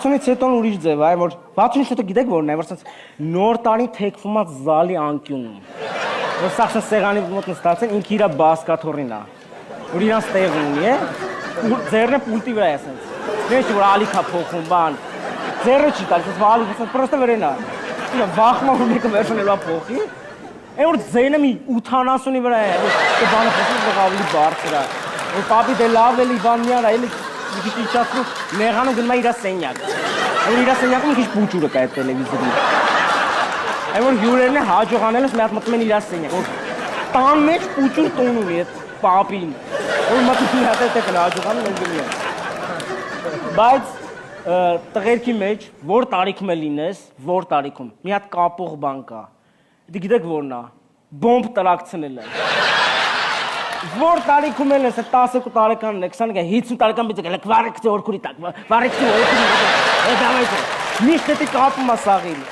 Սունից հետո ուրիշ ձև, այ որ 60-ից հետո գիտեք որն է, որ սենց նոր տարին թեքվում է զալի անկյունում։ Որ սա սենց սեղանի մոտ նստած են, ինքը իրա բասկաթոռին է։ Որ իրանց տեղ ունի է, ձեռն է պուլտի վրա է սենց։ Ինչ որ ալիք է փոխում, բան։ Ձեռը չի տալիս, սենց ալիք, սենց պրոստը վրեն է։ Իրա վախմա որ մեկը վերջնելու է փոխի։ Այն որ ձենը մի 80-ի վրա է, որ բանը փոխում դեռ ավելի բարձր է։ Որ պապի դե լավ էլի բան մի արա, էլի մի քիչ իջացնում, նեղանում գնում է իրա սենյակ։ Այն որ իրա սենյակում մի քիչ փուճուրը կա այդ տելևիզորի։ Այն որ հյուրերն է հաջողանելս մի հատ մտնում են իրա սենյակ, որ տան մեջ փուճուր տուն ունի այդ պապին։ Որ մտնում մի հատ այդ հաջողանում են գնում են։ Բայց տղերքի մեջ որ տարիքում է լինես, որ տարիքում մի հատ կապող բան կա։ Դե գիտեք որն է։ Բոմբ տրակցնելը։ Որ տարիքում են ես 12 տարեկանն է, 20-50 տարեկան բիծը գալեք վարիքցի օրքուրի տակ, վարիքցի օրքուրի տակ, է դավայցը, միշտ էտի կապում է սաղին։